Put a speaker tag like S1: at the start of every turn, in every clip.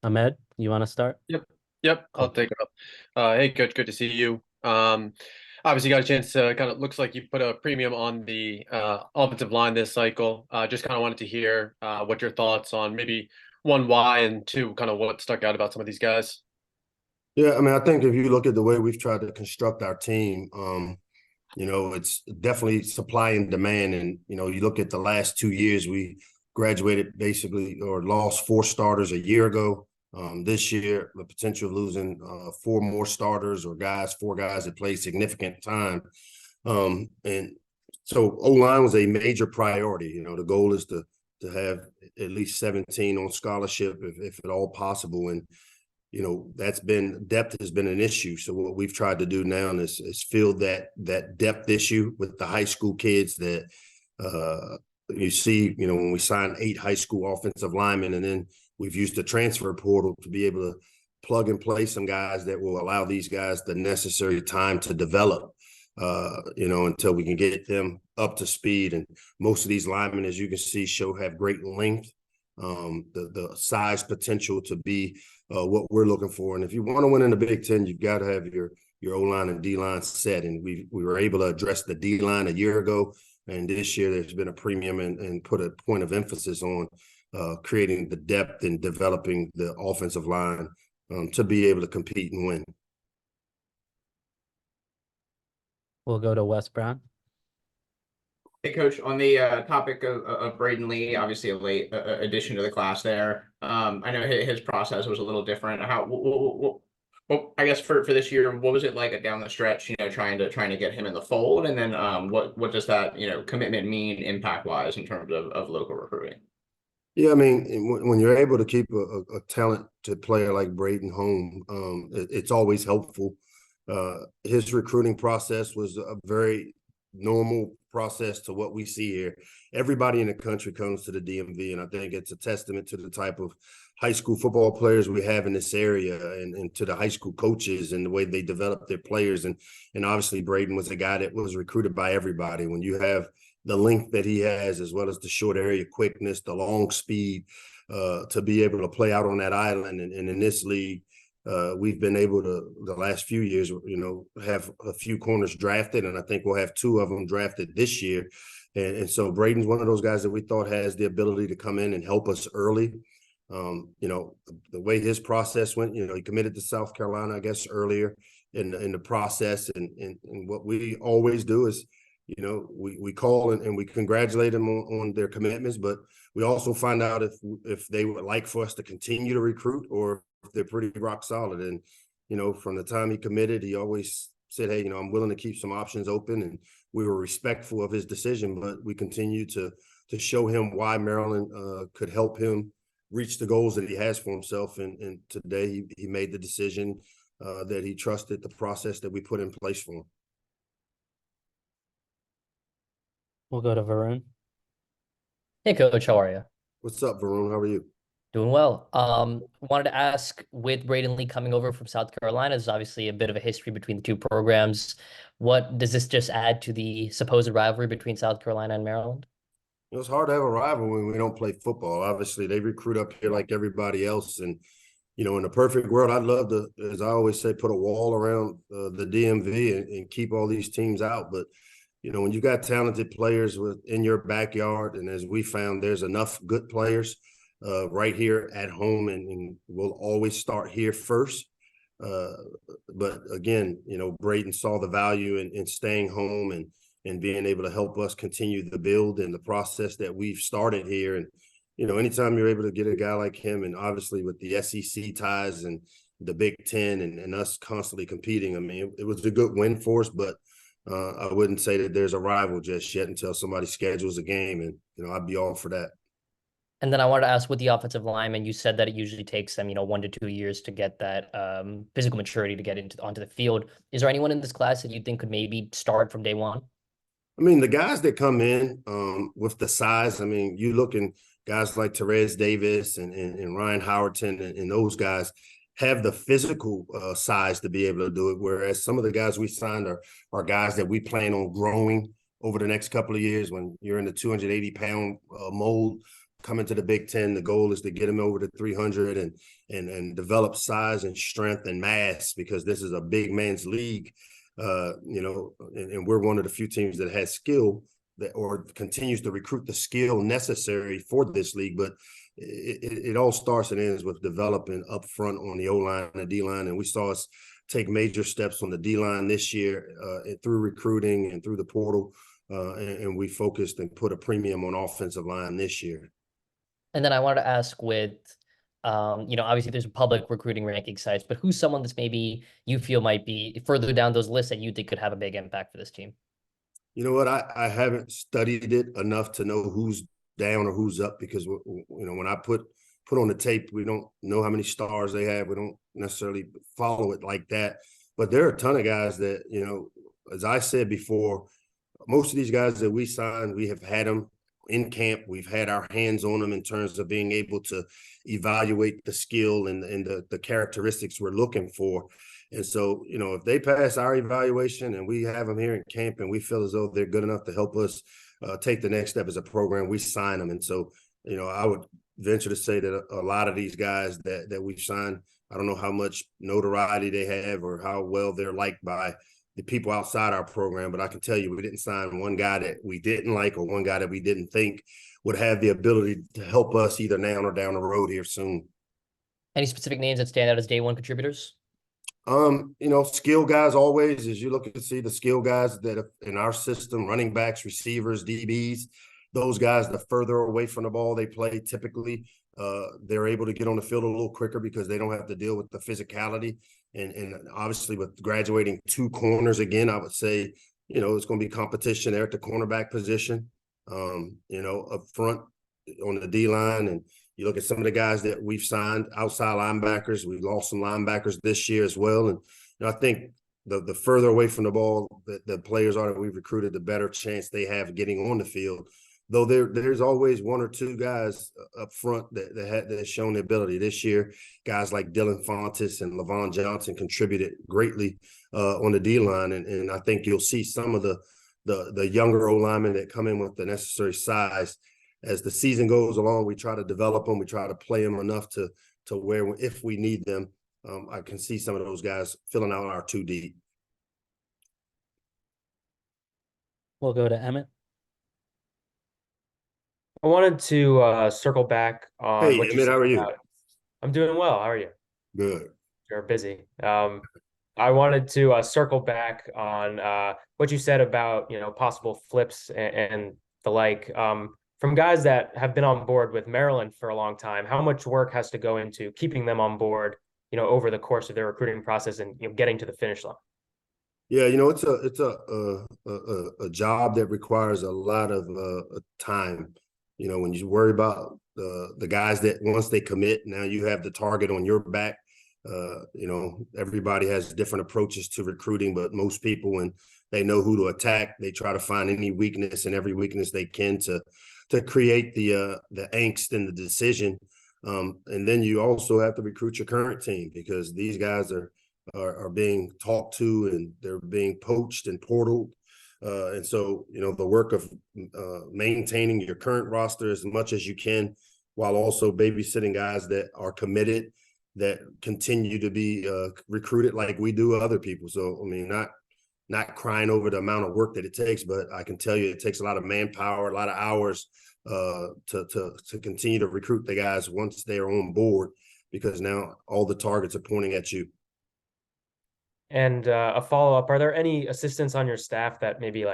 S1: Ahmed, you want to start?
S2: Yep. Yep. I'll
S1: Cool.
S2: take it up. Hey, Coach, good to see you. Obviously got a chance to kind of looks like you put a premium on the offensive line this cycle. Just kind of wanted to hear what your thoughts on maybe one, why, and two, kind of what stuck out about some of these guys.
S3: Yeah, I mean, I think if you look at the way we've tried to construct our team, it's definitely supply and demand. And, you look at the last 2 years, we graduated basically or lost four starters a year ago. This year, the potential of losing four more starters or four guys that played significant time. And so O-line was a major priority. The goal is to have at least 17 on scholarship if at all possible. And that's been depth has been an issue. So what we've tried to do now is fill that depth issue with the high school kids that you see, when we sign 8 high school offensive linemen, and then we've used the transfer portal to be able to plug and play some guys that will allow these guys the necessary time to develop, until we can get them up to speed. And most of these linemen, as you can see, have great length, the size potential to be what we're looking for. And if you want to win in the Big Ten, you've got to have your O-line and D-line set. And we were able to address the D-line a year ago. And this year there's been a premium and put a point of emphasis on creating the depth and developing the offensive line to be able to compete and win.
S1: We'll go to Wes Brown.
S4: Hey, Coach, on the topic of Braden Lee, obviously a late addition to the class there. I know his process was a little different. Well, I guess for this year, what was it like down the stretch, trying to get him in the fold? And then what does that, commitment mean impact-wise in terms of local recruiting?
S3: Yeah, I mean, when you're able to keep a talented player like Braden home, it's always helpful. His recruiting process was a very normal process to what we see here. Everybody in the country comes to the DMV, and I think it's a testament to the type of high school football players we have in this area, and to the high school coaches and the way they develop their players. And obviously Braden was a guy that was recruited by everybody. When you have the length that he has, as well as the short area quickness, the long speed, to be able to play out on that island, and in this league, we've been able to, the last few years, have a few corners drafted, and I think we'll have 2 of them drafted this year. And so Braden's one of those guys that we thought has the ability to come in and help us early. The way his process went, he committed to South Carolina, I guess, earlier in the process. And what we always do is, we call and we congratulate them on their commitments, but we also find out if they would like for us to continue to recruit, or if they're pretty rock solid. And, from the time he committed, he always said, hey, I'm willing to keep some options open. And we were respectful of his decision, but we continue to show him why Maryland could help him reach the goals that he has for himself. And today he made the decision that he trusted the process that we put in place for him.
S1: We'll go to Varun.
S5: Hey, Coach, how are you?
S3: What's up, Varun? How are you?
S5: Doing well. Wanted to ask, with Braden Lee coming over from South Carolina, there's obviously a bit of a history between the two programs. What does this just add to the supposed rivalry between South Carolina and Maryland?
S3: It's hard to have a rival when we don't play football. Obviously, they recruit up here like everybody else. And, in a perfect world, I'd love to, as I always say, put a wall around the DMV and keep all these teams out. But, when you got talented players in your backyard, and as we found, there's enough good players right here at home, and we'll always start here first. But again, Braden saw the value in staying home and being able to help us continue the build and the process that we've started here. And, anytime you're able to get a guy like him, and obviously with the SEC ties and the Big Ten and us constantly competing, I mean, it was a good win for us, but I wouldn't say that there's a rival just yet until somebody schedules a game, and I'd be all for that.
S5: And then I wanted to ask, with the offensive lineman, you said that it usually takes them, 1 to 2 years to get that physical maturity to get onto the field. Is there anyone in this class that you think could maybe start from day one?
S3: I mean, the guys that come in with the size, I mean, you look in guys like Therese Davis and Ryan Howerton and those guys have the physical size to be able to do it, whereas some of the guys we signed are guys that we plan on growing over the next couple of years. When you're in the 280-pound mold, coming to the Big Ten. The goal is to get them over to 300 and develop size and strength and mass, because this is a big man's league. And we're one of the few teams that has skill that or continues to recruit the skill necessary for this league. But it all starts and ends with developing up front on the O-line and D-line. And we saw us take major steps on the D-line this year through recruiting and through the portal. And we focused and put a premium on offensive line this year.
S5: And then I wanted to ask with, obviously there's public recruiting ranking sites, but who's someone that's maybe you feel might be further down those lists that you think could have a big impact for this team?
S3: You know what? I haven't studied it enough to know who's down or who's up, because, when I put on the tape, we don't know how many stars they have. We don't necessarily follow it like that. But there are a ton of guys that, as I said before, most of these guys that we signed, we have had them in camp. We've had our hands on them in terms of being able to evaluate the skill and the characteristics we're looking for. And so, if they pass our evaluation and we have them here in camp and we feel as though they're good enough to help us take the next step as a program, we sign them. And so, I would venture to say that a lot of these guys that we've signed, I don't know how much notoriety they have or how well they're liked by the people outside our program, but I can tell you we didn't sign one guy that we didn't like or one guy that we didn't think would have the ability to help us either now or down the road here soon.
S5: Any specific names that stand out as day one contributors?
S3: Skill guys always, as you look to see the skill guys that are in our system, running backs, receivers, DBs, those guys, the further away from the ball they play, typically they're able to get on the field a little quicker because they don't have to deal with the physicality. And obviously with graduating 2 corners again, I would say, it's going to be competition there at the cornerback position, up front on the D-line. And you look at some of the guys that we've signed, outside linebackers. We've lost some linebackers this year as well. And I think the further away from the ball that the players are that we've recruited, the better chance they have getting on the field. Though there's always 1 or 2 guys up front that have shown the ability this year. Guys like Dylan Fontes and Levon Johnson contributed greatly on the D-line. And I think you'll see some of the younger O-linemen that come in with the necessary size. As the season goes along, we try to develop them. We try to play them enough to where if we need them, I can see some of those guys filling out our 2 deep.
S1: We'll go to Emmett.
S6: I wanted to circle back on
S3: Hey,
S6: what you
S3: Emmett,
S6: said
S3: how are you?
S6: about. I'm doing well. How are you?
S3: Good.
S6: You're busy. I wanted to circle back on what you said about possible flips and the like. From guys that have been on board with Maryland for a long time, how much work has to go into keeping them on board, over the course of their recruiting process and getting to the finish line?
S3: Yeah, it's a job that requires a lot of time. When you worry about the guys that once they commit, now you have the target on your back. Everybody has different approaches to recruiting, but most people, when they know who to attack, they try to find any weakness and every weakness they can to create the angst and the decision. And then you also have to recruit your current team, because these guys are being talked to and they're being poached and portaled. And so, the work of maintaining your current roster as much as you can, while also babysitting guys that are committed, that continue to be recruited like we do other people. So, not crying over the amount of work that it takes, but I can tell you it takes a lot of manpower, a lot of hours to continue to recruit the guys once they're on board, because now all the targets are pointing at you.
S6: And a follow-up, are there any assistants on your staff that maybe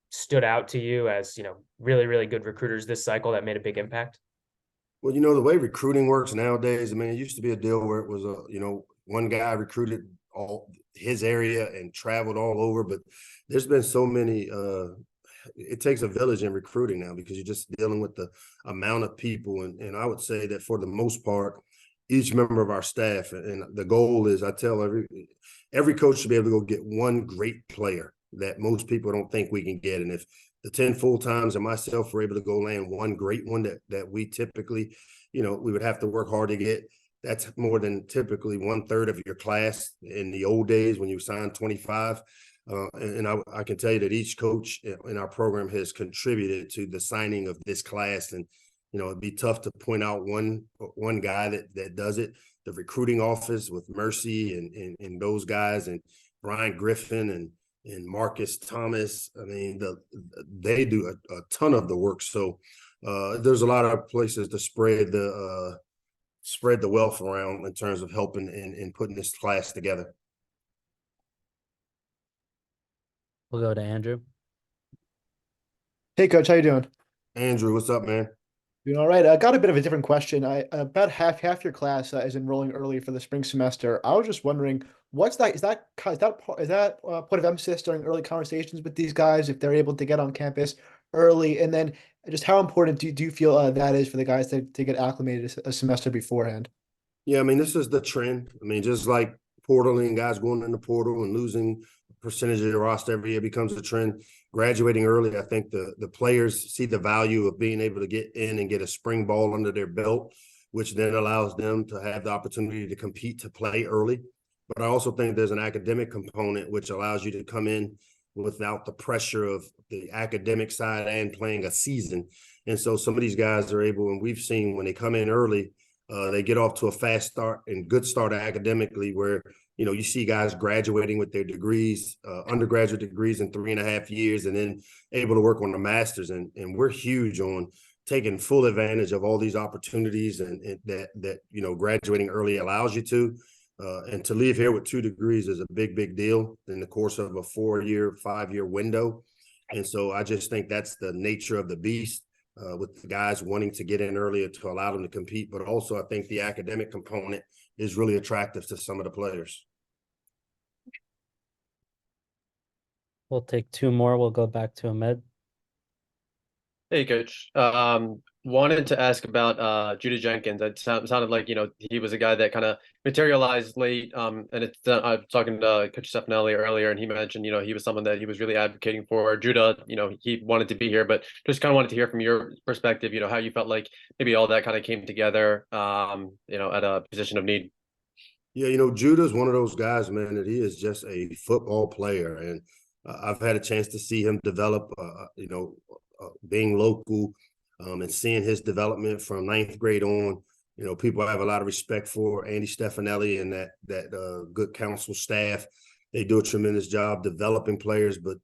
S6: stood out to you as, really, really good recruiters this cycle that made a big impact?
S3: Well, the way recruiting works nowadays, it used to be a deal where it was one guy recruited all his area and traveled all over, but there's been so many it takes a village in recruiting now, because you're just dealing with the amount of people. And I would say that for the most part, each member of our staff, and the goal is, I tell every coach should be able to go get one great player that most people don't think we can get. And if the 10 full-times and myself were able to go land one great one that we typically, we would have to work hard to get, that's more than typically 1/3 of your class in the old days when you signed 25. And I can tell you that each coach in our program has contributed to the signing of this class. And it'd be tough to point out one guy that does it. The recruiting office with Mercy and those guys, and Brian Griffin and Marcus Thomas. I mean, they do a ton of the work. So there's a lot of places to spread the wealth around in terms of helping and putting this class together.
S1: We'll go to Andrew.
S7: Hey, Coach, how you doing?
S3: Andrew, what's up, man?
S7: Doing all right. I got a bit of a different question. About half your class is enrolling early for the spring semester. I was just wondering, is that point of emphasis during early conversations with these guys if they're able to get on campus early, and then just how important do you feel that is for the guys to get acclimated a semester beforehand?
S3: Yeah, I mean, this is the trend. I mean, just like portaling, guys going in the portal and losing a percentage of their roster every year becomes a trend. Graduating early, I think the players see the value of being able to get in and get a spring ball under their belt, which then allows them to have the opportunity to compete, to play early. But I also think there's an academic component which allows you to come in without the pressure of the academic side and playing a season. And so some of these guys are able, and we've seen when they come in early, they get off to a fast start and good start academically, where you see guys graduating with their degrees, undergraduate degrees in 3.5 years, and then able to work on the masters. And we're huge on taking full advantage of all these opportunities and that graduating early allows you to. And to leave here with 2 degrees is a big deal in the course of a 4-year, 5-year window. And so I just think that's the nature of the beast. With the guys wanting to get in earlier to allow them to compete. But also I think the academic component is really attractive to some of the players.
S1: We'll take 2 more. We'll go back to Ahmed.
S2: Hey, Coach. Wanted to ask about Judah Jenkins. It sounded like he was a guy that kind of materialized late. And I was talking to Coach Stefanelli earlier, and he mentioned he was someone that he was really advocating for. Judah, he wanted to be here, but just kind of wanted to hear from your perspective, how you felt like maybe all that kind of came together, at a position of need.
S3: Yeah, Judah's one of those guys, man, that he is just a football player, and I've had a chance to see him develop. Being local. And seeing his development from 9th grade on, people have a lot of respect for Andy Stefanelli and that good council staff. They do a tremendous job developing players, but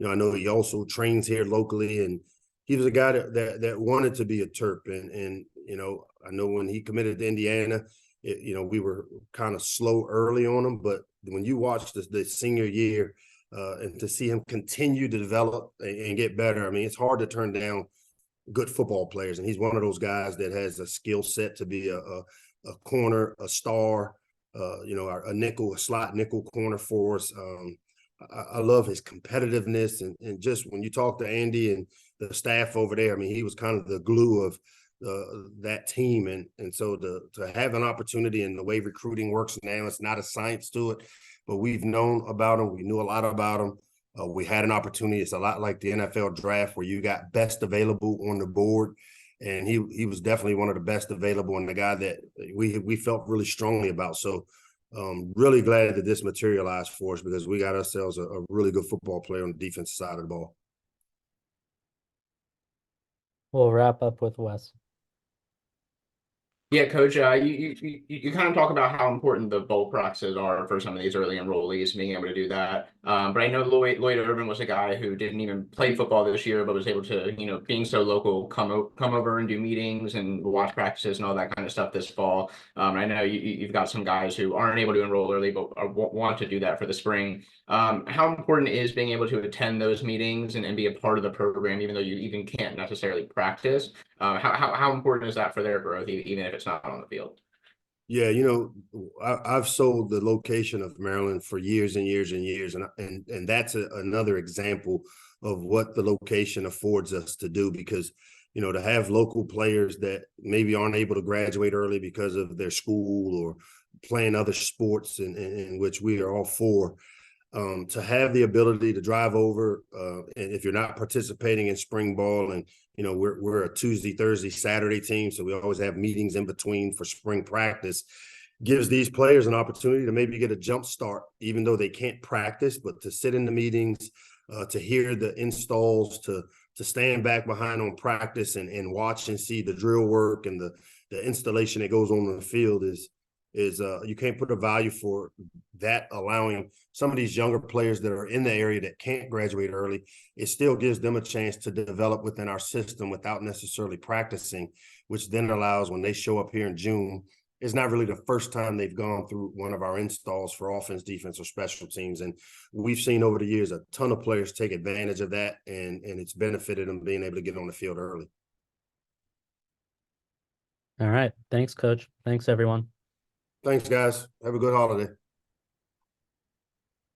S3: I know he also trains here locally, and he was a guy that wanted to be a Terp. And I know when he committed to Indiana, we were kind of slow early on him, but when you watch the senior year and to see him continue to develop and get better, I mean, it's hard to turn down good football players, and he's one of those guys that has a skill set to be a corner, a star, a slot nickel corner for us. I love his competitiveness, and just when you talk to Andy and the staff over there, I mean, he was kind of the glue of that team, and so to have an opportunity, and the way recruiting works now, it's not a science to it, but we've known about him, we knew a lot about him. We had an opportunity. It's a lot like the NFL draft where you got best available on the board, and he was definitely one of the best available and the guy that we felt really strongly about. So really glad that this materialized for us, because we got ourselves a really good football player on the defensive side of the ball.
S1: We'll wrap up with Wes.
S4: Yeah, Coach, you kind of talk about how important the bowl practices are for some of these early enrollees, being able to do that. But I know Lloyd Urban was a guy who didn't even play football this year, but was able to, being so local, come over and do meetings and watch practices and all that kind of stuff this fall. I know you've got some guys who aren't able to enroll early, but want to do that for the spring. How important is being able to attend those meetings and be a part of the program, even though you even can't necessarily practice? How important is that for their growth, even if it's not on the field?
S3: Yeah, I've sold the location of Maryland for years and years and years, and that's another example of what the location affords us to do, because to have local players that maybe aren't able to graduate early because of their school or playing other sports in which we are all for. To have the ability to drive over, and if you're not participating in spring ball, and we're a Tuesday, Thursday, Saturday team, so we always have meetings in between for spring practice, gives these players an opportunity to maybe get a jump start, even though they can't practice, but to sit in the meetings, to hear the installs, to to stand back behind on practice and watch and see the drill work and the installation that goes on in the field is you can't put a value for that, allowing some of these younger players that are in the area that can't graduate early. It still gives them a chance to develop within our system without necessarily practicing, which then allows when they show up here in June, it's not really the first time they've gone through one of our installs for offense, defense, or special teams. And we've seen over the years a ton of players take advantage of that, and it's benefited them being able to get on the field early.
S1: All right. Thanks, Coach. Thanks, everyone.
S3: Thanks, guys. Have a good holiday.